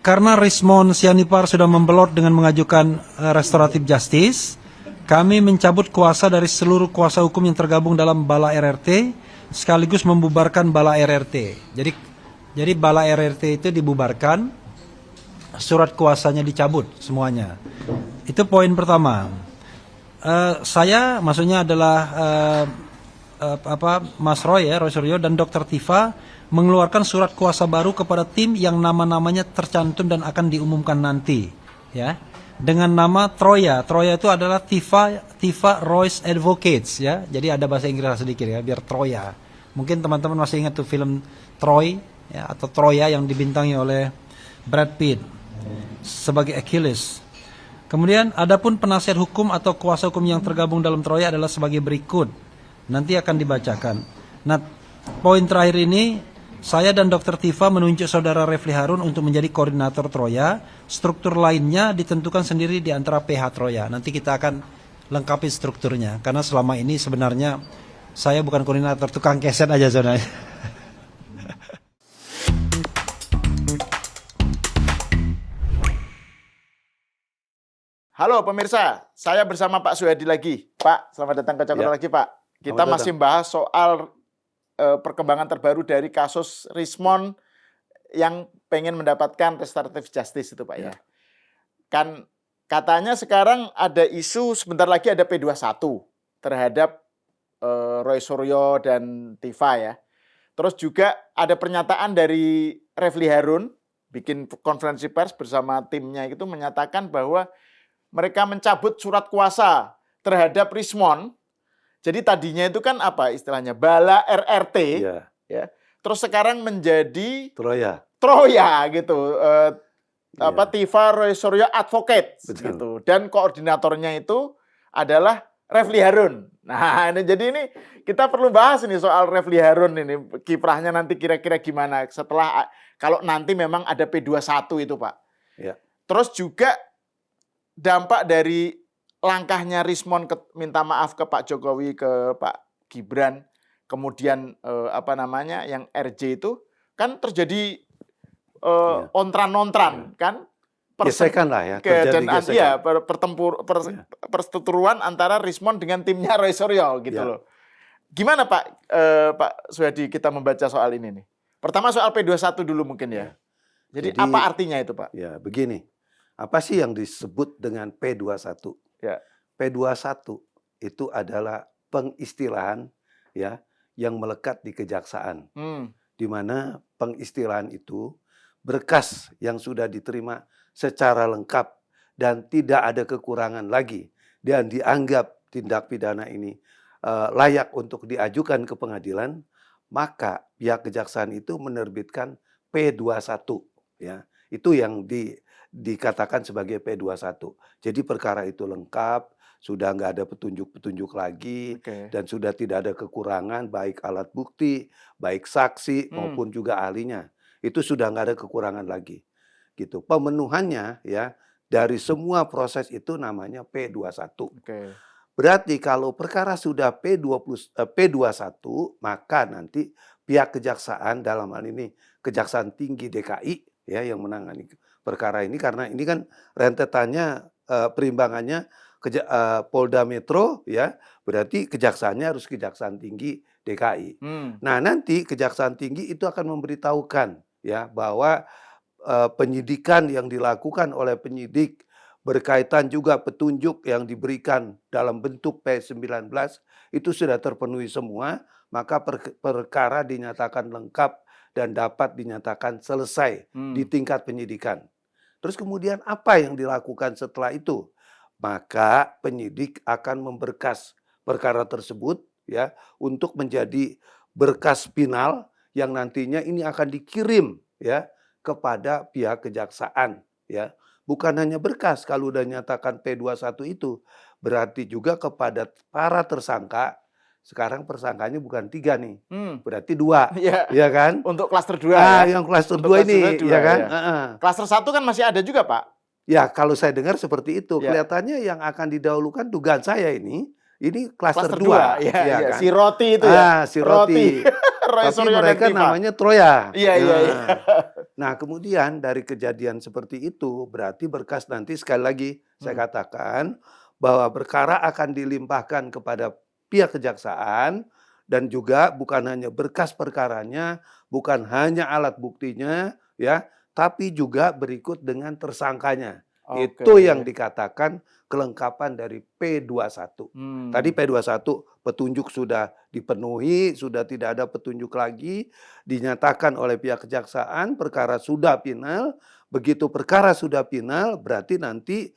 karena Rismond Sianipar sudah membelot dengan mengajukan restoratif justice, kami mencabut kuasa dari seluruh kuasa hukum yang tergabung dalam Bala RRT, sekaligus membubarkan Bala RRT. Jadi Bala RRT itu dibubarkan, surat kuasanya dicabut semuanya. Itu poin pertama. Saya, maksudnya adalah Mas Roy Suryo dan Dr. Tifa mengeluarkan surat kuasa baru kepada tim yang nama-namanya tercantum dan akan diumumkan nanti, ya. Dengan nama Troya. Troya itu adalah Tifa Royce Advocates, ya. Jadi ada bahasa Inggris sedikit ya, biar Troya. Mungkin teman-teman masih ingat tuh film Troy, ya, atau Troya yang dibintangi oleh Brad Pitt sebagai Achilles. Kemudian adapun penasihat hukum atau kuasa hukum yang tergabung dalam Troya adalah sebagai berikut. Nanti akan dibacakan. Nah, poin terakhir ini, saya dan Dr. Tifa menunjuk saudara Refli Harun untuk menjadi koordinator Troya. Struktur lainnya ditentukan sendiri di antara PH Troya. Nanti kita akan lengkapi strukturnya. Karena selama ini sebenarnya saya bukan koordinator, tukang keset aja sebenarnya. Halo pemirsa, saya bersama Pak Suhadi lagi. Pak, selamat datang ke Cokro lagi Pak. Kita masih bahas soal perkembangan terbaru dari kasus Rismond yang pengen mendapatkan restoratif justice itu Pak ya. Kan katanya sekarang ada isu sebentar lagi ada P21 terhadap Roy Suryo dan Tifa ya. Terus juga ada pernyataan dari Refli Harun bikin konferensi pers bersama timnya itu menyatakan bahwa mereka mencabut surat kuasa terhadap Rismond. Jadi tadinya itu kan apa istilahnya Bala RRT, ya. Terus sekarang menjadi Troya gitu, Tifa Roy Suryo Advocates gitu. Dan koordinatornya itu adalah Refli Harun. Nah, jadi ini kita perlu bahas nih soal Refli Harun ini kiprahnya nanti kira-kira gimana setelah kalau nanti memang ada P21 itu Pak. Ya. Terus juga dampak dari langkahnya Rismond minta maaf ke Pak Jokowi, ke Pak Gibran, kemudian yang RJ itu kan terjadi ontran-ontran kan, gesekan lah ya, perseteruan antara Rismond dengan timnya Roy Suryo gitu loh. Gimana Pak Suhadi kita membaca soal ini nih? Pertama soal P21 dulu mungkin ya. Jadi apa artinya itu Pak? Ya begini, apa sih yang disebut dengan P21? Ya. P21 itu adalah pengistilahan ya yang melekat di kejaksaan. Di mana pengistilahan itu berkas yang sudah diterima secara lengkap dan tidak ada kekurangan lagi dan dianggap tindak pidana ini layak untuk diajukan ke pengadilan, maka pihak kejaksaan itu menerbitkan P21 ya. Itu yang dikatakan sebagai P21. Jadi perkara itu lengkap, sudah nggak ada petunjuk-petunjuk lagi, dan sudah tidak ada kekurangan baik alat bukti, baik saksi maupun juga ahlinya. Itu sudah nggak ada kekurangan lagi. Gitu. Pemenuhannya ya dari semua proses itu namanya P21. Berarti kalau perkara sudah P21, maka nanti pihak kejaksaan dalam hal ini Kejaksaan Tinggi DKI ya yang menangani perkara ini, karena ini kan rentetannya perimbangannya Polda Metro ya, berarti kejaksaannya harus Kejaksaan Tinggi DKI. Nah, nanti Kejaksaan Tinggi itu akan memberitahukan ya bahwa penyidikan yang dilakukan oleh penyidik berkaitan juga petunjuk yang diberikan dalam bentuk P19 itu sudah terpenuhi semua, maka perkara dinyatakan lengkap dan dapat dinyatakan selesai di tingkat penyidikan. Terus kemudian apa yang dilakukan setelah itu? Maka penyidik akan memberkas perkara tersebut ya untuk menjadi berkas final yang nantinya ini akan dikirim ya kepada pihak kejaksaan ya. Bukan hanya berkas, kalau udah nyatakan P21 itu berarti juga kepada para tersangka. Sekarang tersangkanya bukan 3 nih, berarti 2, ya kan? Untuk klaster 2 ya? Yang klaster 2 ini, ya kan? Klaster 1 kan masih ada juga Pak? Ya, kalau saya dengar seperti itu. Kelihatannya yang akan didahulukan dugaan saya ini klaster 2. Ya, kan? Si Roti itu ya? Si Roti. Roy tapi Suryo dan mereka Tifa. namanya Troya. Iya, iya, iya. Nah, kemudian dari kejadian seperti itu berarti berkas nanti sekali lagi saya katakan bahwa perkara akan dilimpahkan kepada pihak kejaksaan dan juga bukan hanya berkas perkaranya, bukan hanya alat buktinya ya, tapi juga berikut dengan tersangkanya. Oke. Itu yang dikatakan kelengkapan dari P21. Tadi P21 petunjuk sudah dipenuhi, sudah tidak ada petunjuk lagi, dinyatakan oleh pihak kejaksaan, perkara sudah final. Begitu perkara sudah final, berarti nanti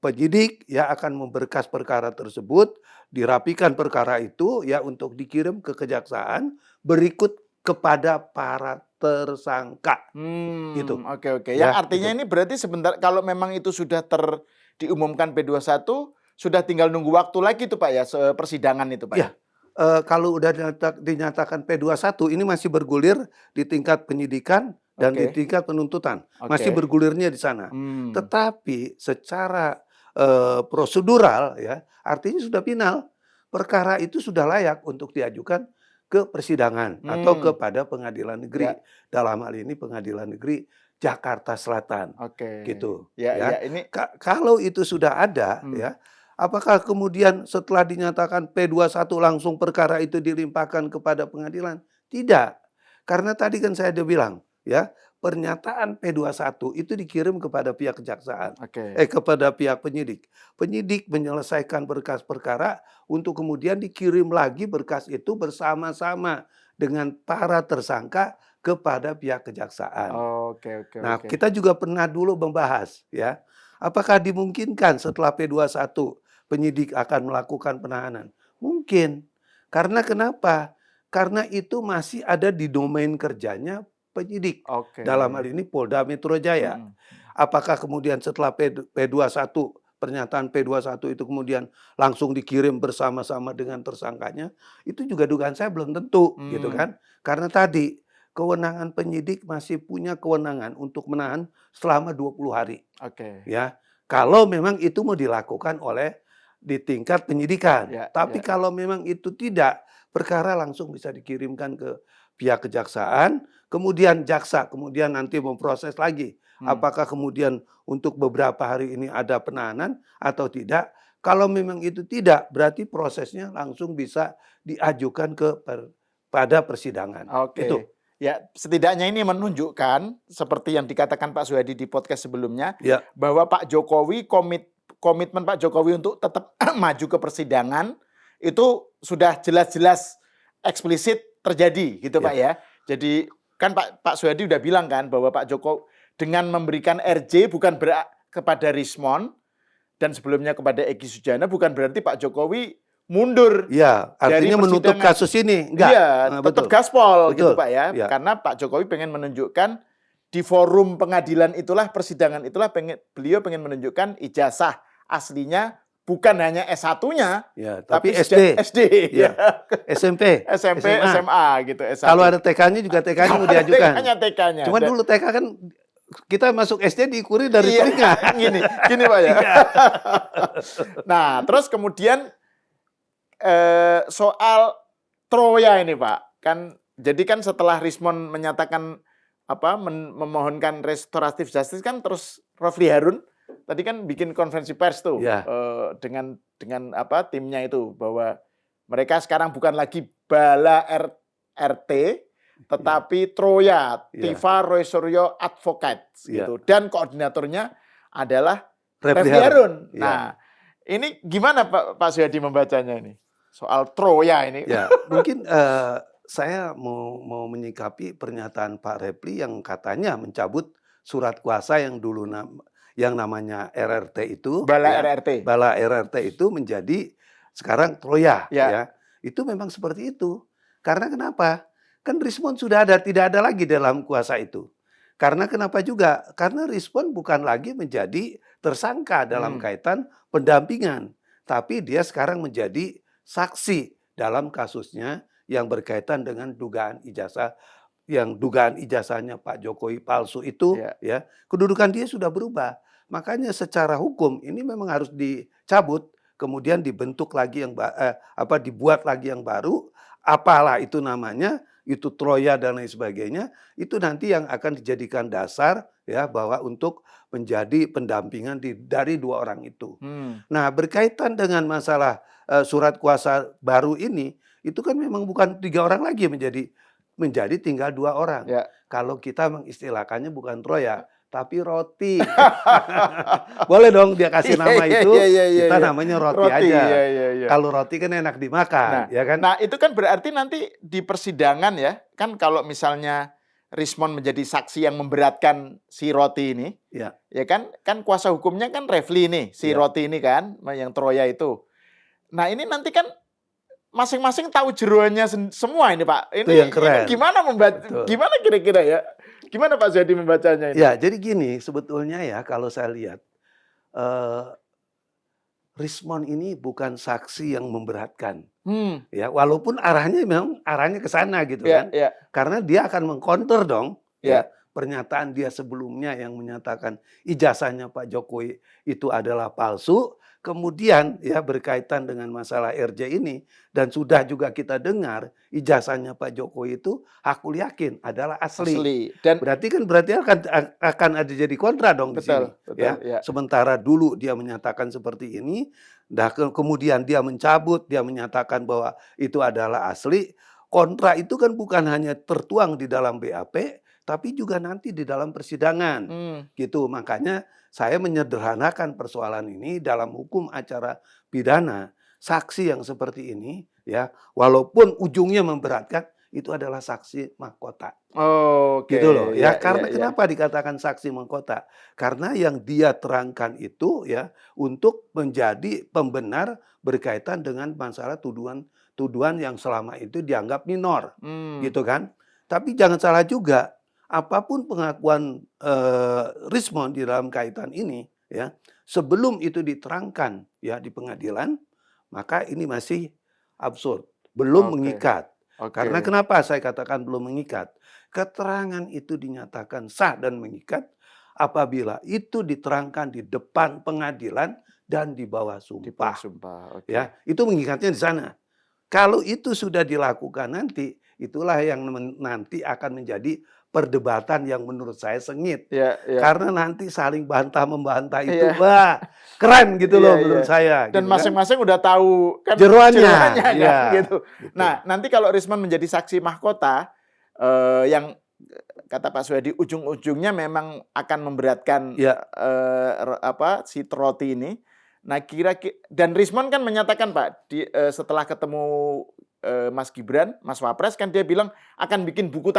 penyidik ya akan memberkas perkara tersebut, dirapikan perkara itu ya untuk dikirim ke kejaksaan berikut kepada para tersangka. Gitu. Oke. Ya, Yang artinya gitu. ini berarti sebentar kalau memang itu sudah diumumkan P21 sudah tinggal nunggu waktu lagi tuh Pak ya persidangan itu Pak. Ya. Kalau udah dinyatakan P21 ini masih bergulir di tingkat penyidikan dan di tingkat penuntutan. Masih bergulirnya di sana. Tetapi secara prosedural ya, artinya sudah final. Perkara itu sudah layak untuk diajukan ke persidangan atau kepada pengadilan negeri. Dalam hal ini pengadilan negeri Jakarta Selatan. Gitu. Ya, ini kalau itu sudah ada ya, apakah kemudian setelah dinyatakan P21 langsung perkara itu dilimpahkan kepada pengadilan? Tidak. Karena tadi kan saya udah bilang, ya, pernyataan P21 itu dikirim kepada pihak kejaksaan, kepada pihak penyidik. Penyidik menyelesaikan berkas perkara untuk kemudian dikirim lagi berkas itu bersama-sama dengan para tersangka kepada pihak kejaksaan. Nah, kita juga pernah dulu membahas, ya, apakah dimungkinkan setelah P21 penyidik akan melakukan penahanan? Mungkin. Karena kenapa? Karena itu masih ada di domain kerjanya penyidik. Dalam hal ini Polda Metro Jaya. Apakah kemudian setelah P21, pernyataan P21 itu kemudian langsung dikirim bersama-sama dengan tersangkanya? Itu juga dugaan saya belum tentu, gitu kan? Karena tadi kewenangan penyidik masih punya kewenangan untuk menahan selama 20 hari. Ya, kalau memang itu mau dilakukan oleh di tingkat penyidikan. Tapi kalau memang itu tidak, perkara langsung bisa dikirimkan ke pihak kejaksaan, kemudian jaksa kemudian nanti memproses lagi. Apakah kemudian untuk beberapa hari ini ada penahanan atau tidak. Kalau memang itu tidak, berarti prosesnya langsung bisa diajukan pada persidangan. Itu. Ya, setidaknya ini menunjukkan seperti yang dikatakan Pak Suhadi di podcast sebelumnya, bahwa Pak Jokowi komitmen Pak Jokowi untuk tetap maju ke persidangan itu sudah jelas-jelas eksplisit terjadi gitu Pak ya. Jadi kan Pak Suhadi udah bilang kan bahwa Pak Jokowi dengan memberikan RJ bukan kepada Rismon dan sebelumnya kepada Egy Sujana bukan berarti Pak Jokowi mundur. Ya, artinya menutup kasus ini. Enggak. Iya, tetap gaspol gitu Pak ya. Ya. Karena Pak Jokowi pengen menunjukkan di forum pengadilan itulah, persidangan itulah beliau pengen menunjukkan ijazah aslinya bukan hanya S1-nya, ya, tapi SD. Ya. SMP, SMA gitu. S1. Kalau ada TK-nya juga TK-nya mau diajukan. TK-nya. Cuma dulu TK kan kita masuk SD diikuri dari telinga. Gini Pak ya. Nah, terus kemudian soal Troya ini Pak, jadi kan setelah Rismon menyatakan memohonkan restoratif justice kan terus Rofli Harun tadi kan bikin konferensi pers tuh dengan timnya itu bahwa mereka sekarang bukan lagi Bala RT tetapi Troya Tifa Roy Suryo Advocates gitu dan koordinatornya adalah Rofli Harun. Nah, ini gimana Pak Suhadi membacanya ini? Soal Troya ini. Ya, mungkin saya mau menyikapi pernyataan Pak Refli yang katanya mencabut surat kuasa yang dulu yang namanya RRT itu. Bala RRT. Bala RRT itu menjadi sekarang Troya. Ya. Itu memang seperti itu. Karena kenapa? Kan Rismon sudah tidak ada lagi dalam kuasa itu. Karena kenapa juga? Karena Rismon bukan lagi menjadi tersangka dalam kaitan pendampingan. Tapi dia sekarang menjadi saksi dalam kasusnya yang berkaitan dengan dugaan ijazahnya Pak Jokowi palsu itu, ya kedudukan dia sudah berubah. Makanya secara hukum ini memang harus dicabut, kemudian dibentuk lagi dibuat lagi yang baru, apalah itu namanya, itu Troya dan lain sebagainya, itu nanti yang akan dijadikan dasar ya bahwa untuk menjadi pendampingan dari dua orang itu. Nah, berkaitan dengan masalah surat kuasa baru ini, itu kan memang bukan 3 orang lagi menjadi tinggal 2 orang. Ya. Kalau kita mengistilahkannya bukan Troya, tapi roti. Boleh dong dia kasih nama itu, kita namanya roti aja. Kalau roti kan enak dimakan, ya kan? Nah, itu kan berarti nanti di persidangan ya, kan kalau misalnya Rismond menjadi saksi yang memberatkan si Roti ini, ya kan kuasa hukumnya kan Refli nih, si Roti ini kan, yang Troya itu. Nah, ini nanti kan masing-masing tahu jeroannya semua ini, Pak. Itu yang keren. Ini gimana gimana kira-kira ya? Gimana Pak Suyadi membacanya ini? Ya, jadi gini, sebetulnya ya kalau saya lihat Rismond ini bukan saksi yang memberatkan. Ya, walaupun memang arahnya ke sana gitu kan. Karena dia akan mengcounter dong ya, pernyataan dia sebelumnya yang menyatakan ijazahnya Pak Jokowi itu adalah palsu. Kemudian ya berkaitan dengan masalah RJ ini dan sudah juga kita dengar ijazahnya Pak Jokowi itu aku yakin adalah asli. Dan berarti akan ada jadi kontra dong di sini. Ya. Sementara dulu dia menyatakan seperti ini, kemudian dia mencabut, dia menyatakan bahwa itu adalah asli. Kontra itu kan bukan hanya tertuang di dalam BAP, tapi juga nanti di dalam persidangan. Gitu. Makanya saya menyederhanakan persoalan ini dalam hukum acara pidana. Saksi yang seperti ini ya, walaupun ujungnya memberatkan, itu adalah saksi mahkota. Gitu loh ya. Karena kenapa dikatakan saksi mahkota? Karena yang dia terangkan itu ya untuk menjadi pembenar berkaitan dengan masalah tuduhan yang selama itu dianggap minor. Gitu kan? Tapi jangan salah juga, apapun pengakuan Rismond di dalam kaitan ini ya, sebelum itu diterangkan ya di pengadilan, maka ini masih absurd, belum mengikat. Karena kenapa saya katakan belum mengikat? Keterangan itu dinyatakan sah dan mengikat apabila itu diterangkan di depan pengadilan dan di bawah sumpah. Ya, itu mengikatnya di sana. Kalau itu sudah dilakukan nanti, itulah yang nanti akan menjadi perdebatan yang menurut saya sengit. Karena nanti saling bantah-membantah itu, wah keren gitu loh menurut saya. Dan gitu masing-masing udah tahu kan jeroannya kan, gitu. Nah, nanti kalau Rismond menjadi saksi mahkota, yang kata Pak Suyadi ujung-ujungnya memang akan memberatkan si Roti ini. Nah, kira-kira dan Rismond kan menyatakan Pak setelah ketemu Mas Gibran, Mas Wapres kan dia bilang akan bikin buku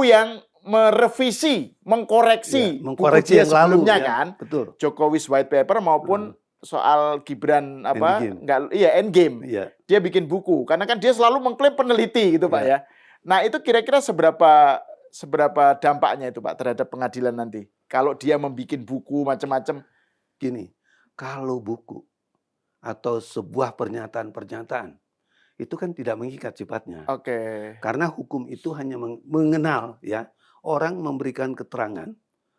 yang merevisi, mengkoreksi buku dia yang sebelumnya lalu, kan. Betul. Jokowi's White Paper maupun soal Gibran Endgame. Dia bikin buku karena kan dia selalu mengklaim peneliti gitu Pak ya. Nah, itu kira-kira seberapa dampaknya itu Pak terhadap pengadilan nanti kalau dia membuat buku macam-macam. Gini, kalau buku atau sebuah pernyataan itu kan tidak mengikat sifatnya. Karena hukum itu hanya mengenal ya orang memberikan keterangan.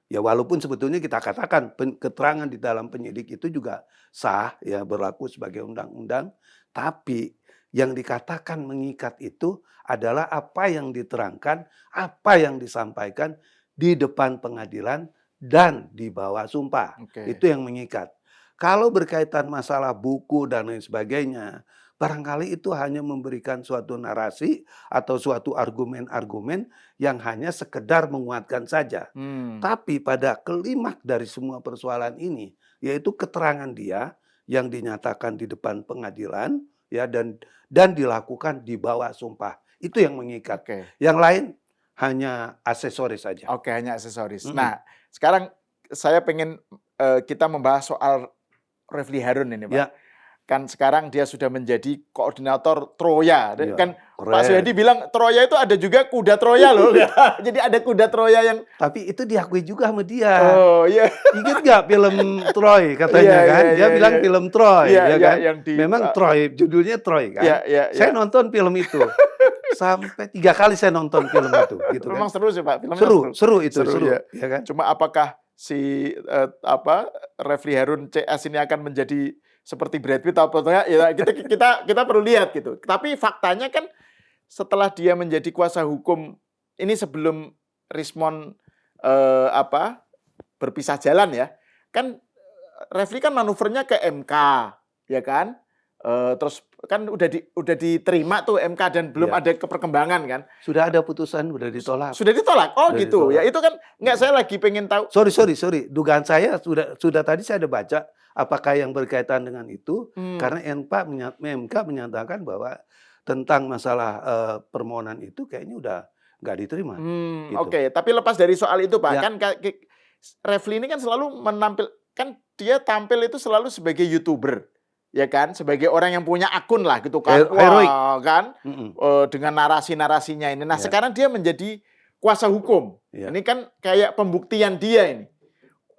Ya walaupun sebetulnya kita katakan keterangan di dalam penyidik itu juga sah ya berlaku sebagai undang-undang, tapi yang dikatakan mengikat itu adalah apa yang diterangkan, apa yang disampaikan di depan pengadilan dan di bawah sumpah. Itu yang mengikat. Kalau berkaitan masalah buku dan lain sebagainya, barangkali itu hanya memberikan suatu narasi atau suatu argumen-argumen yang hanya sekedar menguatkan saja. Tapi pada klimaks dari semua persoalan ini, yaitu keterangan dia yang dinyatakan di depan pengadilan ya dan dilakukan di bawah sumpah. Itu yang mengikat. Yang lain hanya aksesoris saja. Hanya aksesoris. Nah, sekarang saya pengen kita membahas soal Refli Harun ini, Pak. Kan sekarang dia sudah menjadi koordinator Troya. Kan keren. Pak Suyadi bilang Troya itu ada juga kuda Troya loh. Jadi ada kuda Troya yang... Tapi itu diakui juga sama dia. Ingat nggak film Troy katanya kan? Dia bilang film Troy. Kan? Memang Troy, judulnya Troy kan? Saya nonton film itu. Sampai 3 kali saya nonton film itu. Gitu memang kan? seru sih Pak. Filmnya seru itu. Ya kan? Cuma apakah si Refli Harun CS ini akan menjadi seperti Brad Pitt atau ya kita perlu lihat gitu. Tapi faktanya kan setelah dia menjadi kuasa hukum ini sebelum Rismond berpisah jalan ya, kan Refli kan manuvernya ke MK, ya kan? Terus kan udah diterima tuh MK dan belum ada perkembangan kan? Sudah ada putusan, sudah ditolak. Sudah ditolak. Oh sudah gitu. Ditolak. Ya itu kan nggak, saya lagi pengen tahu. Sorry. Dugaan saya sudah tadi saya ada baca apakah yang berkaitan dengan itu karena MK menyatakan bahwa tentang masalah permohonan itu kayaknya udah nggak diterima. Gitu. Oke. Tapi lepas dari soal itu Pak, Ya. kan Refli ini kan selalu kan dia tampil itu selalu sebagai YouTuber, ya kan, sebagai orang yang punya akun lah gitu kan, Heroik. Kan, dengan narasi-narasinya ini. Nah sekarang dia menjadi kuasa hukum. Ini kan kayak pembuktian dia ini,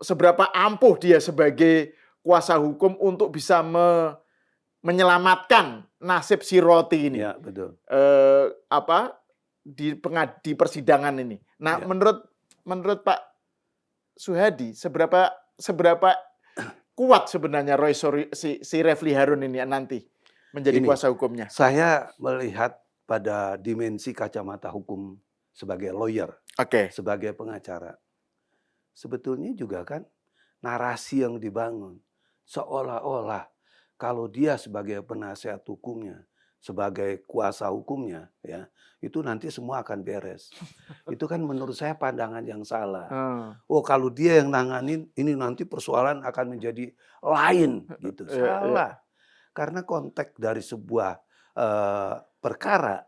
seberapa ampuh dia sebagai kuasa hukum untuk bisa menyelamatkan nasib si Roti ini. Ya, betul. Di persidangan ini. Nah menurut Pak Suhadi, seberapa kuat sebenarnya si Refli Harun ini nanti menjadi kuasa hukumnya? Saya melihat pada dimensi kacamata hukum sebagai lawyer, sebagai pengacara. Sebetulnya juga kan narasi yang dibangun seolah-olah kalau dia sebagai penasihat hukumnya, sebagai kuasa hukumnya, ya itu nanti semua akan beres. Itu kan menurut saya pandangan yang salah. Oh kalau dia yang nanganin, ini nanti persoalan akan menjadi lain gitu. Salah. Karena konteks dari sebuah perkara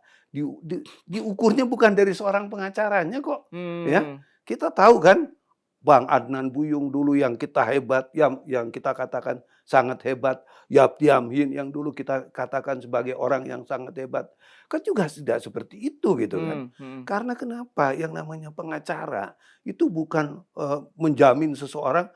diukurnya bukan dari seorang pengacaranya kok. Ya, kita tahu kan Bang Adnan Buyung dulu yang kita hebat, yang kita katakan sangat hebat, Yap Yamhin yang dulu kita katakan sebagai orang yang sangat hebat, kan juga tidak seperti itu gitu kan. Karena kenapa? Yang namanya pengacara itu bukan menjamin seseorang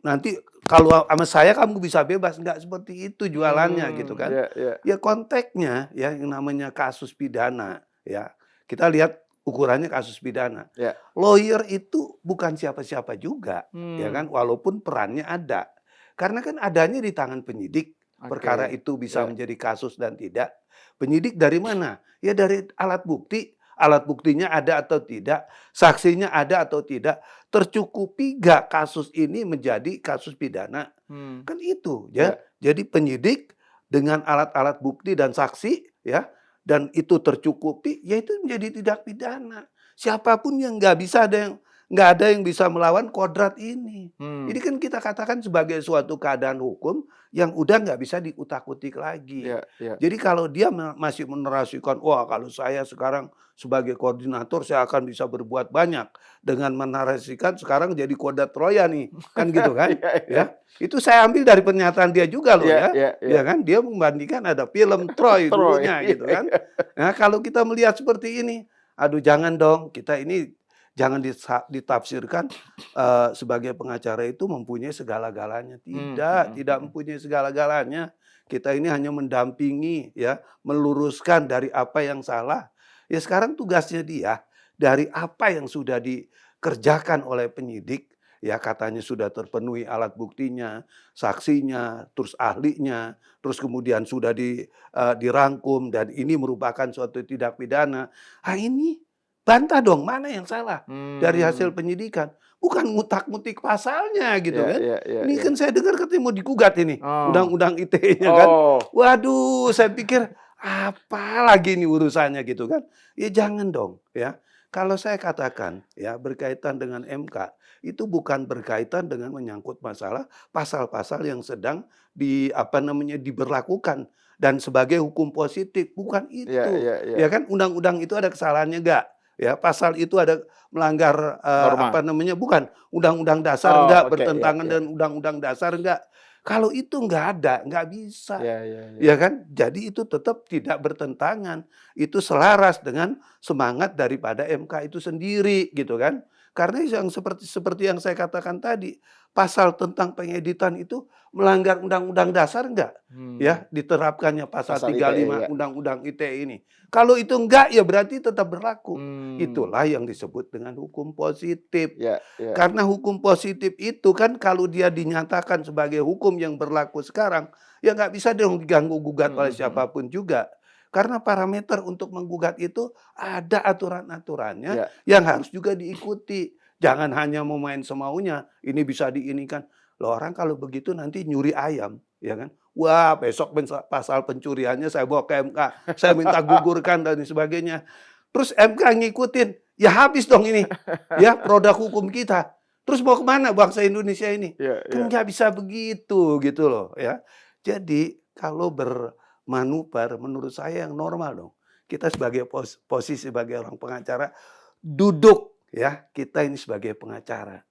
nanti kalau sama saya kamu bisa bebas, nggak seperti itu jualannya gitu kan. Ya konteksnya ya yang namanya kasus pidana ya. Kita lihat ukurannya kasus pidana. Lawyer itu bukan siapa-siapa juga, ya kan, walaupun perannya ada. Karena kan adanya di tangan penyidik, perkara itu bisa menjadi kasus dan tidak. Penyidik dari mana? Ya dari alat bukti. Alat buktinya ada atau tidak, saksinya ada atau tidak, tercukupi gak kasus ini menjadi kasus pidana. Kan itu ya. Jadi penyidik dengan alat-alat bukti dan saksi ya, dan itu tercukupi, ya itu menjadi tidak pidana. Siapapun yang nggak ada yang bisa melawan kodrat ini. Ini kan kita katakan sebagai suatu keadaan hukum yang udah nggak bisa diutak-utik lagi. Jadi kalau dia masih menarasikan, wah kalau saya sekarang sebagai koordinator saya akan bisa berbuat banyak dengan menarasikan sekarang jadi kodrat Troya nih, kan gitu kan? Ya, itu saya ambil dari pernyataan dia juga loh ya kan? Dia membandingkan ada film Troy dulunya gitu kan? Nah kalau kita melihat seperti ini, aduh jangan dong, kita ini jangan ditafsirkan sebagai pengacara itu mempunyai segala-galanya. Tidak mempunyai segala-galanya. Kita ini hanya mendampingi, ya, meluruskan dari apa yang salah. Ya sekarang tugasnya dia dari apa yang sudah dikerjakan oleh penyidik, ya katanya sudah terpenuhi alat buktinya, saksinya, terus ahlinya, terus kemudian sudah dirangkum dan ini merupakan suatu tindak pidana. Ini bantah dong, mana yang salah dari hasil penyidikan. Bukan ngutak-ngutik pasalnya gitu kan. Ini kan saya dengar katanya mau digugat ini. Undang-undang ITE-nya kan. Waduh, saya pikir apa lagi ini urusannya gitu kan. Ya jangan dong ya. Kalau saya katakan ya berkaitan dengan MK, itu bukan berkaitan dengan menyangkut masalah pasal-pasal yang sedang diberlakukan dan sebagai hukum positif, bukan itu. Ya kan undang-undang itu ada kesalahannya enggak? Ya, pasal itu ada melanggar bukan undang-undang dasar enggak, bertentangan dengan undang-undang dasar enggak. Kalau itu enggak ada, enggak bisa. Ya kan? Jadi itu tetap tidak bertentangan. Itu selaras dengan semangat daripada MK itu sendiri gitu kan. Karena yang seperti yang saya katakan tadi, pasal tentang pengeditan itu melanggar undang-undang dasar enggak? Ya, diterapkannya pasal 35 undang-undang ITE ini. Kalau itu enggak ya berarti tetap berlaku. Itulah yang disebut dengan hukum positif. Karena hukum positif itu kan kalau dia dinyatakan sebagai hukum yang berlaku sekarang, ya nggak bisa dong diganggu-gugat oleh siapapun juga. Karena parameter untuk menggugat itu ada aturan-aturannya yang harus juga diikuti. Jangan hanya mau main semaunya, ini bisa diinikan. Loh, orang kalau begitu nanti nyuri ayam, ya kan? Wah, besok pasal pencuriannya saya bawa ke MK, saya minta gugurkan dan sebagainya. Terus MK ngikutin, ya habis dong ini, ya produk hukum kita. Terus mau kemana bangsa Indonesia ini? Kan nggak bisa begitu gitu loh, ya. Jadi kalau bermanuver menurut saya yang normal dong. Kita sebagai posisi sebagai orang pengacara duduk, ya, kita ini sebagai pengacara.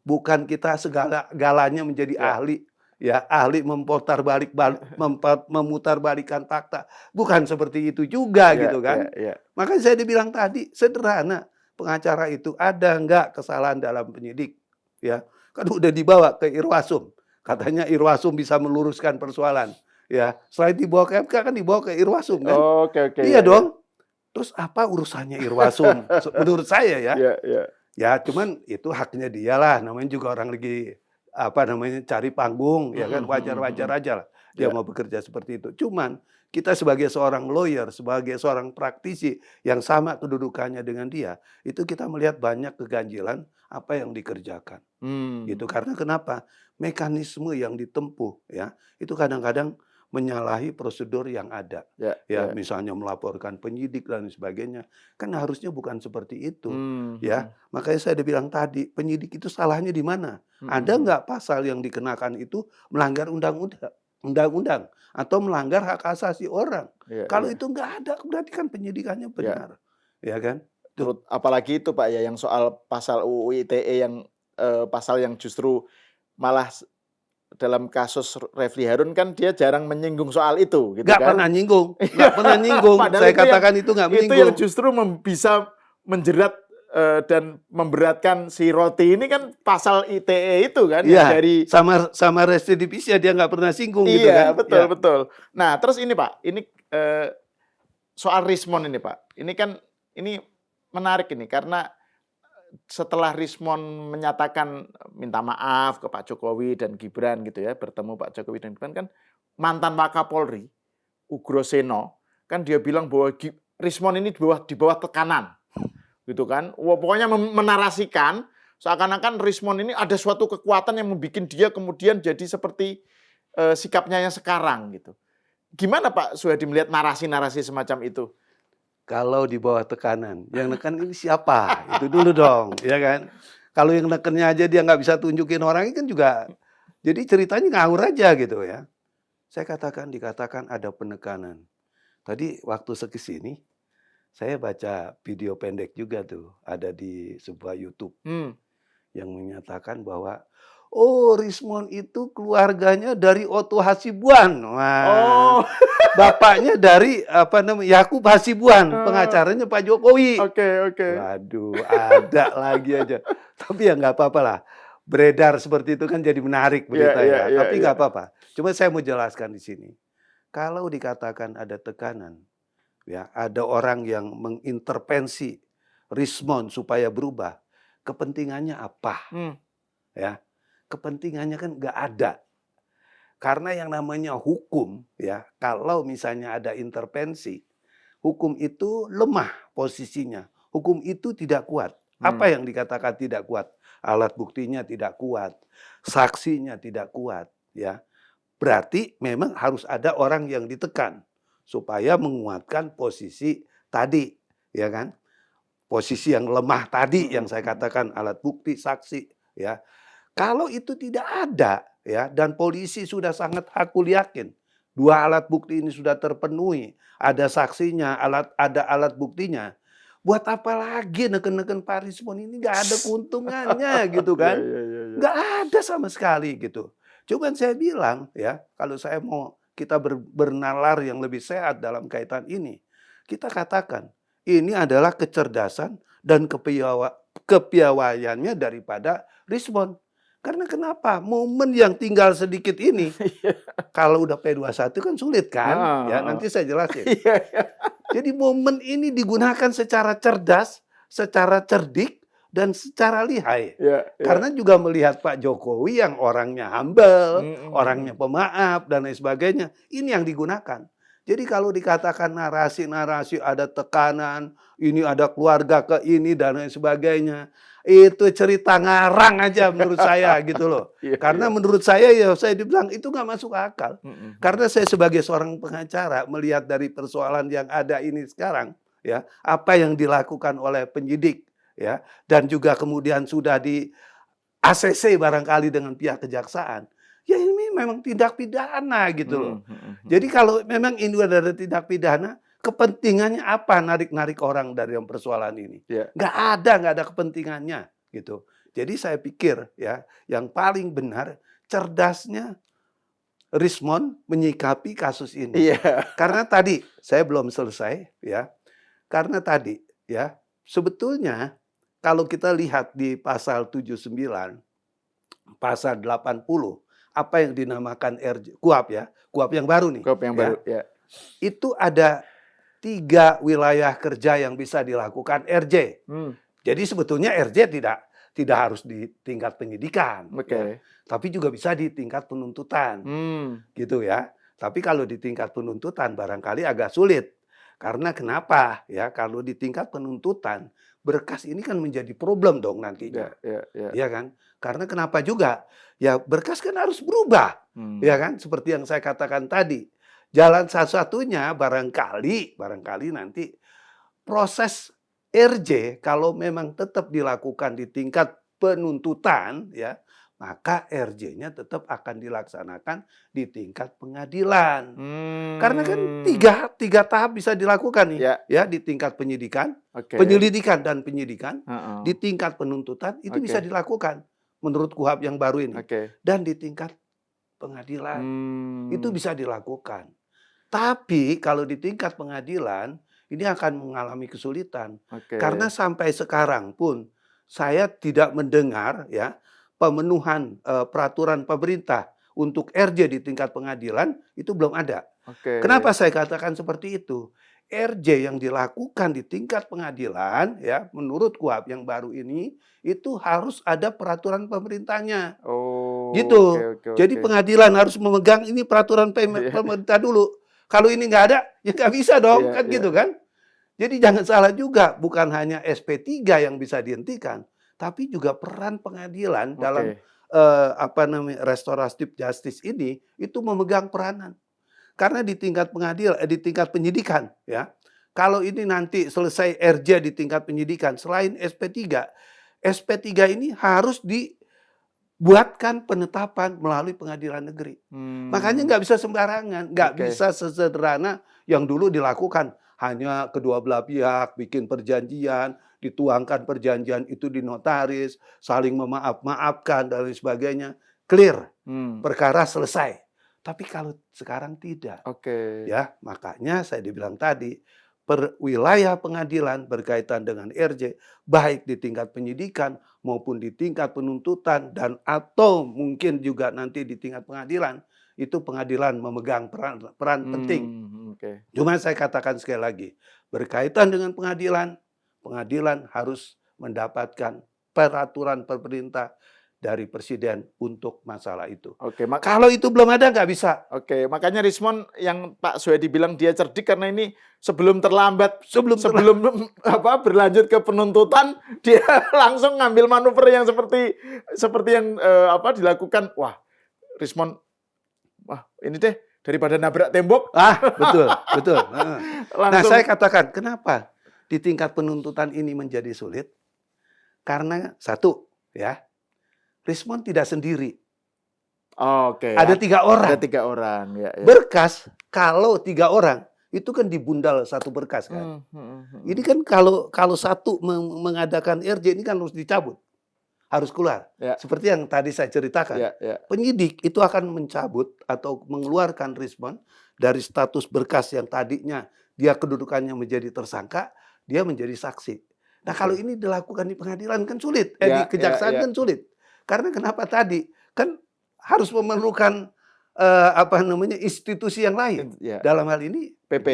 Bukan kita segala-galanya menjadi ahli, ya, ahli memutarbalikkan fakta. Bukan seperti itu juga gitu kan. Makanya saya dibilang tadi sederhana, pengacara itu ada nggak kesalahan dalam penyidik, ya. Kan udah dibawa ke Irwasum. Katanya Irwasum bisa meluruskan persoalan. Ya, selain dibawa ke MK kan dibawa ke Irwasum kan? Iya dong. Terus apa urusannya Irwasum? Menurut saya ya. Ya, cuman itu haknya dia lah. Namanya juga orang lagi cari panggung, ya kan, wajar-wajar aja lah dia mau bekerja seperti itu. Cuman kita sebagai seorang lawyer, sebagai seorang praktisi yang sama kedudukannya dengan dia, itu kita melihat banyak keganjilan apa yang dikerjakan. Gitu. Karena kenapa? Mekanisme yang ditempuh, ya, itu kadang-kadang menyalahi prosedur yang ada. Misalnya melaporkan penyidik dan sebagainya. Kan harusnya bukan seperti itu. Ya, makanya saya udah bilang tadi, penyidik itu salahnya di mana? Ada nggak pasal yang dikenakan itu melanggar undang-undang atau melanggar hak asasi orang? Kalau itu nggak ada, berarti kan penyidikannya benar. Ya kan? Apalagi itu Pak ya, yang soal pasal UU ITE yang pasal yang justru malah dalam kasus Refli Harun kan dia jarang menyinggung soal itu, gitu nggak kan? Pernah nyinggung, nggak pernah nyinggung. Saya katakan itu nggak menyinggung. Itu yang justru bisa menjerat dan memberatkan si Roti ini kan pasal ITE itu kan? Iya, dari sama residivisnya dia nggak pernah singgung gitu kan? Iya, betul. Nah, terus ini Pak, ini soal Rismon ini Pak, ini kan ini menarik ini karena setelah Rismon menyatakan minta maaf ke Pak Jokowi dan Gibran gitu ya, bertemu Pak Jokowi dan Gibran, kan mantan Wakapolri Ugroseno kan dia bilang bahwa Rismon ini di bawah tekanan gitu kan. Pokoknya menarasikan seakan-akan Rismon ini ada suatu kekuatan yang membuat dia kemudian jadi seperti sikapnya yang sekarang gitu. Gimana Pak Suhadi melihat narasi-narasi semacam itu? Kalau di bawah tekanan, yang neken ini siapa? Itu dulu dong, ya kan? Kalau yang nekennya aja dia nggak bisa tunjukin orang, ini kan juga, jadi ceritanya ngawur aja gitu ya. Saya dikatakan ada penekanan. Tadi waktu sekesini, saya baca video pendek juga tuh, ada di sebuah YouTube yang menyatakan bahwa Rismon itu keluarganya dari Otto Hasibuan. Wah. Bapaknya dari Yakub Hasibuan, pengacaranya Pak Jokowi. Oke. Waduh, ada lagi aja. Tapi ya nggak apa-apa lah. Beredar seperti itu kan jadi menarik berita ya. Tapi nggak apa-apa. Cuma saya mau jelaskan di sini. Kalau dikatakan ada tekanan, ya ada orang yang mengintervensi Rismon supaya berubah. Kepentingannya apa? Ya, kepentingannya kan nggak ada. Karena yang namanya hukum, ya, kalau misalnya ada intervensi, hukum itu lemah posisinya. Hukum itu tidak kuat. Apa yang dikatakan tidak kuat? Alat buktinya tidak kuat, saksinya tidak kuat, ya. Berarti memang harus ada orang yang ditekan supaya menguatkan posisi tadi, ya kan? Posisi yang lemah tadi yang saya katakan alat bukti, saksi, ya. Kalau itu tidak ada, ya, dan polisi sudah sangat hakul yakin, dua alat bukti ini sudah terpenuhi, ada saksinya, ada alat buktinya, buat apa lagi neken-neken Pak Rismon ini? Nggak ada keuntungannya gitu kan? Nggak ada sama sekali gitu. Cuman saya bilang ya, kalau saya mau kita bernalar yang lebih sehat dalam kaitan ini, kita katakan ini adalah kecerdasan dan kepiawaiannya daripada Rismon. Karena kenapa? Momen yang tinggal sedikit ini, kalau udah P21 kan sulit kan? Ya, nanti saya jelasin. Jadi momen ini digunakan secara cerdas, secara cerdik, dan secara lihai. Karena juga melihat Pak Jokowi yang orangnya humble, orangnya pemaaf, dan lain sebagainya. Ini yang digunakan. Jadi kalau dikatakan narasi-narasi ada tekanan, ini ada keluarga ke ini dan lain sebagainya, itu cerita ngarang aja menurut saya gitu loh. Iya, Karena iya. menurut saya ya saya dibilang itu nggak masuk akal. Mm-mm. Karena saya sebagai seorang pengacara melihat dari persoalan yang ada ini sekarang, ya apa yang dilakukan oleh penyidik, ya dan juga kemudian sudah di ACC barangkali dengan pihak kejaksaan. Ya ini memang tindak pidana gitu loh. Jadi kalau memang ini ada tindak pidana, kepentingannya apa narik-narik orang dari yang persoalan ini? Yeah. Nggak ada kepentingannya gitu. Jadi saya pikir ya, yang paling benar cerdasnya Rismond menyikapi kasus ini. Yeah. Karena tadi saya belum selesai ya. Karena tadi ya, sebetulnya kalau kita lihat di pasal 79, pasal 80, apa yang dinamakan KUHP ya, KUHP yang baru nih. KUHP yang baru, ya. Itu ada 3 wilayah kerja yang bisa dilakukan RJ. Jadi sebetulnya RJ tidak harus di tingkat penyidikan, ya, tapi juga bisa di tingkat penuntutan, gitu ya. Tapi kalau di tingkat penuntutan barangkali agak sulit. Karena kenapa? Ya, kalau di tingkat penuntutan berkas ini kan menjadi problem dong nantinya, ya kan? Karena kenapa juga? Ya berkas kan harus berubah, ya kan? Seperti yang saya katakan tadi, jalan satu-satunya barangkali nanti proses RJ kalau memang tetap dilakukan di tingkat penuntutan, ya maka RJ-nya tetap akan dilaksanakan di tingkat pengadilan. Karena kan tiga tahap bisa dilakukan nih, ya di tingkat penyidikan, penyelidikan dan penyidikan, di tingkat penuntutan itu bisa dilakukan menurut KUHP yang baru ini, dan di tingkat pengadilan itu bisa dilakukan. Tapi kalau di tingkat pengadilan ini akan mengalami kesulitan, karena sampai sekarang pun saya tidak mendengar ya pemenuhan peraturan pemerintah untuk RJ di tingkat pengadilan itu belum ada. Kenapa saya katakan seperti itu? RJ yang dilakukan di tingkat pengadilan ya menurut KUHP yang baru ini itu harus ada peraturan pemerintahnya. Gitu. Jadi pengadilan harus memegang ini peraturan pemerintah dulu. Kalau ini nggak ada ya nggak bisa dong, kan gitu kan. Jadi jangan salah juga, bukan hanya SP3 yang bisa dihentikan, tapi juga peran pengadilan dalam restoratif justice ini itu memegang peranan. Karena di tingkat di tingkat penyidikan ya. Kalau ini nanti selesai RJ di tingkat penyidikan selain SP3, SP3 ini harus dibuatkan penetapan melalui pengadilan negeri. Makanya nggak bisa sembarangan, nggak bisa sesederhana yang dulu dilakukan. Hanya kedua belah pihak bikin perjanjian, dituangkan perjanjian itu di notaris, saling memaaf-maafkan dan lain sebagainya. Clear, perkara selesai. Tapi kalau sekarang tidak. Ya, makanya saya dibilang tadi, per wilayah pengadilan berkaitan dengan RJ, baik di tingkat penyidikan maupun di tingkat penuntutan dan atau mungkin juga nanti di tingkat pengadilan, itu pengadilan memegang peran penting. Cuma saya katakan sekali lagi, berkaitan dengan pengadilan, pengadilan harus mendapatkan peraturan pemerintah dari presiden untuk masalah itu. Kalau itu belum ada nggak bisa. Makanya Rismond yang Pak Soedi bilang dia cerdik karena ini sebelum terlambat, sebelum berlanjut ke penuntutan dia langsung ngambil manuver yang seperti yang dilakukan. Wah, Rismond, wah ini deh daripada nabrak tembok. Betul. Nah, saya katakan kenapa di tingkat penuntutan ini menjadi sulit? Karena satu, ya. Rismond tidak sendiri. Ada 3 orang. Ada 3 orang. Ya. Berkas kalau 3 orang itu kan dibundal satu berkas kan. Ini kan kalau satu mengadakan RJ ini kan harus dicabut, harus keluar. Seperti yang tadi saya ceritakan. Penyidik itu akan mencabut atau mengeluarkan Rismond dari status berkas yang tadinya dia kedudukannya menjadi tersangka, dia menjadi saksi. Nah kalau ini dilakukan di pengadilan kan sulit, di kejaksaan kan sulit. Karena kenapa tadi? Kan harus memerlukan institusi yang lain. Dalam hal ini PP.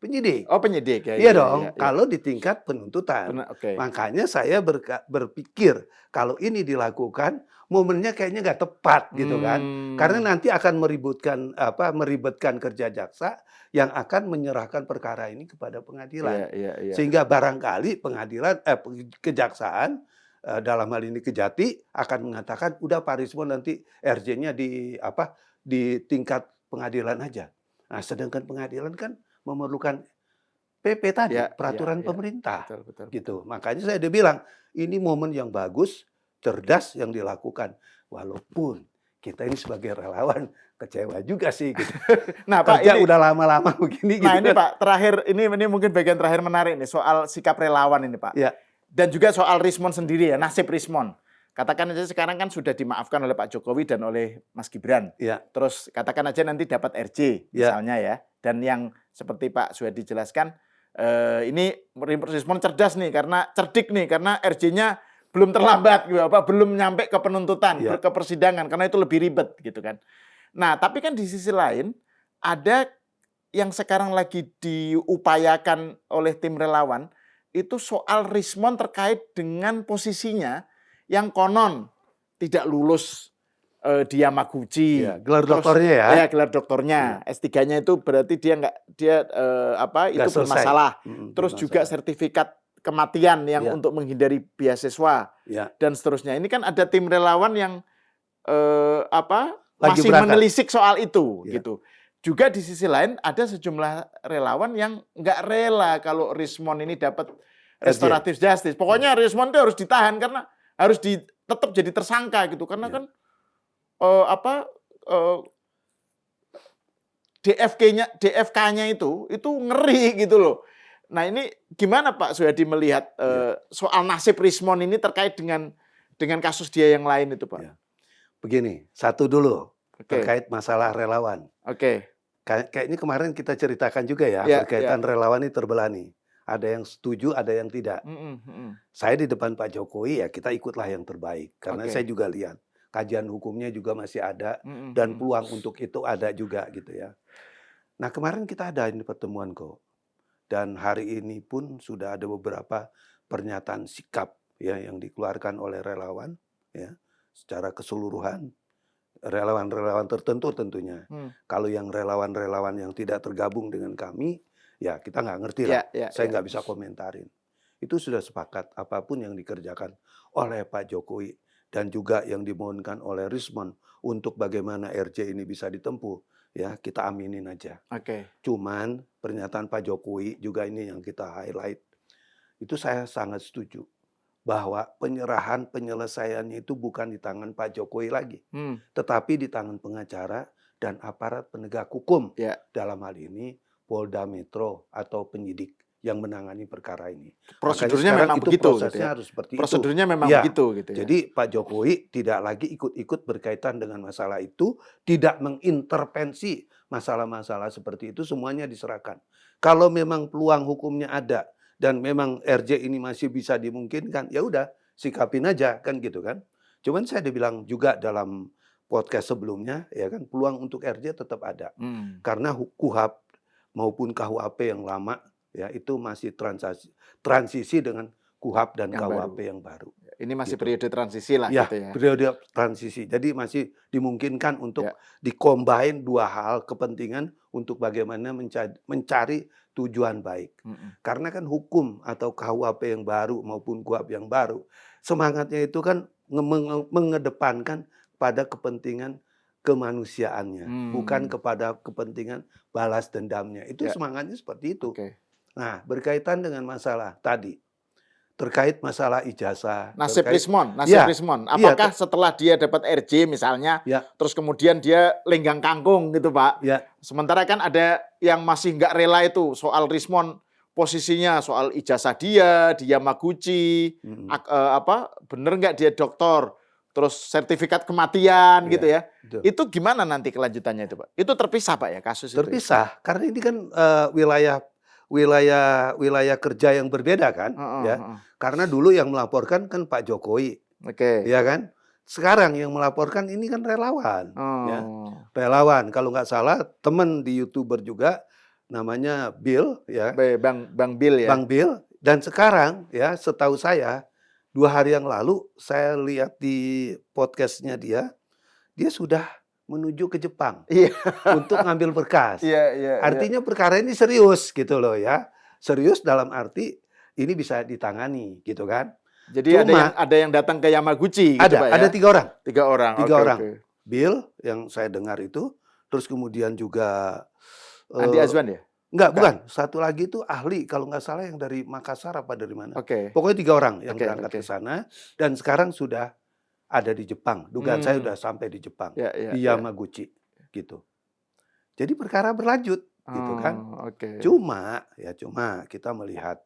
Penyidik. Oh, penyidik ya. Iya dong, kalau di tingkat penuntutan. Oke. Makanya saya berpikir kalau ini dilakukan momennya kayaknya nggak tepat gitu kan. Karena nanti akan meribetkan kerja jaksa yang akan menyerahkan perkara ini kepada pengadilan. Iya. Sehingga barangkali kejaksaan dalam hal ini Kejati akan mengatakan udah Pak Rismon nanti RJ-nya di tingkat pengadilan aja. Nah, sedangkan pengadilan kan memerlukan PP tadi, peraturan pemerintah. Betul. Gitu. Makanya saya udah bilang, ini momen yang bagus, cerdas yang dilakukan. Walaupun kita ini sebagai relawan kecewa juga sih gitu. Nah, Pak, Kerja ini udah lama-lama begini nah, gitu. ini Pak, terakhir ini mungkin bagian terakhir menarik nih soal sikap relawan ini, Pak. Ya. Dan juga soal Rismon sendiri ya, nasib Rismon. Katakan aja sekarang kan sudah dimaafkan oleh Pak Jokowi dan oleh Mas Gibran. Ya. Terus katakan aja nanti dapat RJ misalnya ya. Dan yang seperti Pak Suhadi jelaskan, ini Rismon cerdas nih karena cerdik nih karena RJ-nya belum terlambat gitu, belum nyampe ke penuntutan, ke persidangan karena itu lebih ribet gitu kan. Nah, tapi kan di sisi lain ada yang sekarang lagi diupayakan oleh tim relawan itu soal Rismon terkait dengan posisinya yang konon tidak lulus di Yamaguchi. Ya, gelar doktornya ya. Ya, gelar doktornya. S3-nya itu berarti dia itu bermasalah. Terus juga sertifikat kematian yang untuk menghindari beasiswa dan seterusnya. Ini kan ada tim relawan yang masih menelisik soal itu gitu. Juga di sisi lain ada sejumlah relawan yang nggak rela kalau Rismon ini dapat restoratif justice. Pokoknya Rismon itu harus ditahan karena harus tetap jadi tersangka gitu. Karena kan DFK-nya itu ngeri gitu loh. Nah, ini gimana Pak Suyadi melihat soal nasib Rismon ini terkait dengan kasus dia yang lain itu, Pak? Ya. Begini, satu dulu terkait masalah relawan. Kayaknya kemarin kita ceritakan juga ya, berkaitan relawan ini terbelah nih. Ada yang setuju, ada yang tidak. Saya di depan Pak Jokowi ya kita ikutlah yang terbaik. Karena saya juga lihat kajian hukumnya juga masih ada dan peluang untuk itu ada juga gitu ya. Nah, kemarin kita ada ini pertemuan kok. Dan hari ini pun sudah ada beberapa pernyataan sikap ya yang dikeluarkan oleh relawan ya secara keseluruhan. Relawan-relawan tertentu tentunya. Kalau yang relawan-relawan yang tidak tergabung dengan kami, ya kita nggak ngerti lah. Saya nggak bisa komentarin. Itu sudah sepakat apapun yang dikerjakan oleh Pak Jokowi dan juga yang dimohonkan oleh Rismon untuk bagaimana RJ ini bisa ditempuh, ya kita aminin aja. Cuman pernyataan Pak Jokowi juga ini yang kita highlight. Itu saya sangat setuju. Bahwa penyelesaiannya itu bukan di tangan Pak Jokowi lagi, tetapi di tangan pengacara dan aparat penegak hukum. Dalam hal ini Polda Metro atau penyidik yang menangani perkara ini. Prosedurnya memang begitu. Prosesnya harus seperti Prosedurnya itu. memang begitu. Gitu ya. Jadi Pak Jokowi tidak lagi ikut-ikut berkaitan dengan masalah itu, tidak mengintervensi masalah-masalah seperti itu, semuanya diserahkan. Kalau memang peluang hukumnya ada, dan memang RJ ini masih bisa dimungkinkan, ya udah sikapin aja kan gitu kan. Cuman saya dibilang juga dalam podcast sebelumnya ya kan peluang untuk RJ tetap ada. Karena KUHP maupun KUHP yang lama ya itu masih transisi dengan KUHP dan KUHP yang baru. Ini masih periode transisi lah ya, gitu ya. Periode transisi. Jadi masih dimungkinkan untuk dikombin dua hal kepentingan untuk bagaimana mencari tujuan baik. Karena kan hukum atau KUHP yang baru maupun KUHP yang baru, semangatnya itu kan mengedepankan pada kepentingan kemanusiaannya, bukan kepada kepentingan balas dendamnya. Itu semangatnya seperti itu. Nah, berkaitan dengan masalah tadi, terkait masalah ijazah. Nasib Rismon. Apakah setelah dia dapat RJ misalnya, terus kemudian dia lenggang kangkung gitu Pak. Sementara kan ada yang masih nggak rela itu soal Rismon posisinya, soal ijazah dia Yamaguchi, bener nggak dia doktor, terus sertifikat kematian gitu ya. Betul. Itu gimana nanti kelanjutannya itu Pak? Itu terpisah Pak ya kasus itu? Terpisah, karena ini kan wilayah kerja yang berbeda kan, Karena dulu yang melaporkan kan Pak Jokowi, ya kan. Sekarang yang melaporkan ini kan relawan, ya. Relawan. Kalau nggak salah teman di YouTuber juga namanya Bill ya. Bang Bill ya. Bang Bill. Dan sekarang ya setahu saya 2 hari yang lalu saya lihat di podcastnya dia sudah menuju ke Jepang untuk ngambil berkas. Artinya perkara ini serius gitu loh ya. Serius dalam arti ini bisa ditangani gitu kan. Jadi ada yang datang ke Yamaguchi gitu Pak ya? Ada 3 orang. 3 orang. 3 orang. Bill yang saya dengar itu, terus kemudian juga Andi Azwan ya? Enggak, bukan. Satu lagi itu ahli kalau nggak salah yang dari Makassar apa dari mana. Pokoknya 3 orang yang berangkat ke sana dan sekarang sudah ada di Jepang. Dugaan saya sudah sampai di Jepang, di Yamaguchi gitu. Jadi perkara berlanjut gitu kan. Cuma kita melihat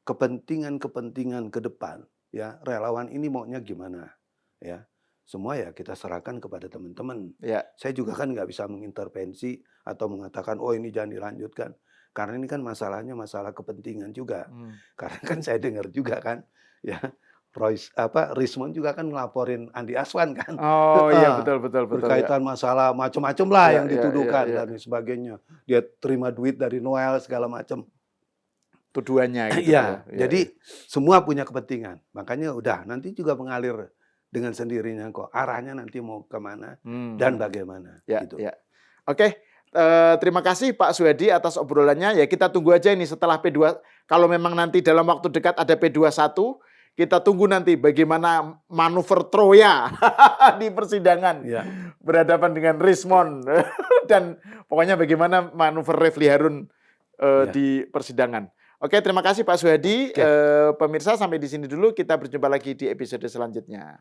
kepentingan ke depan ya, relawan ini maunya gimana ya. Semua ya kita serahkan kepada teman-teman. Saya juga kan nggak bisa mengintervensi atau mengatakan oh ini jangan dilanjutkan. Karena ini kan masalahnya masalah kepentingan juga. Karena kan saya dengar juga kan ya Rismon juga kan ngelaporin Andi Aswan kan. Oh iya betul. Berkaitan masalah macam-macam lah yang dituduhkan dan sebagainya. Dia terima duit dari Noel segala macam. Tuduhannya gitu. Jadi semua punya kepentingan. Makanya udah nanti juga mengalir dengan sendirinya kok. Arahnya nanti mau kemana dan bagaimana. Gitu. Oke, terima kasih Pak Suhadi atas obrolannya. Ya kita tunggu aja ini setelah P2. Kalau memang nanti dalam waktu dekat ada P21, kita tunggu nanti bagaimana manuver Troya di persidangan berhadapan dengan Rismon dan pokoknya bagaimana manuver Refli Harun di persidangan. Oke, terima kasih Pak Suhadi. Pemirsa sampai di sini dulu. Kita berjumpa lagi di episode selanjutnya.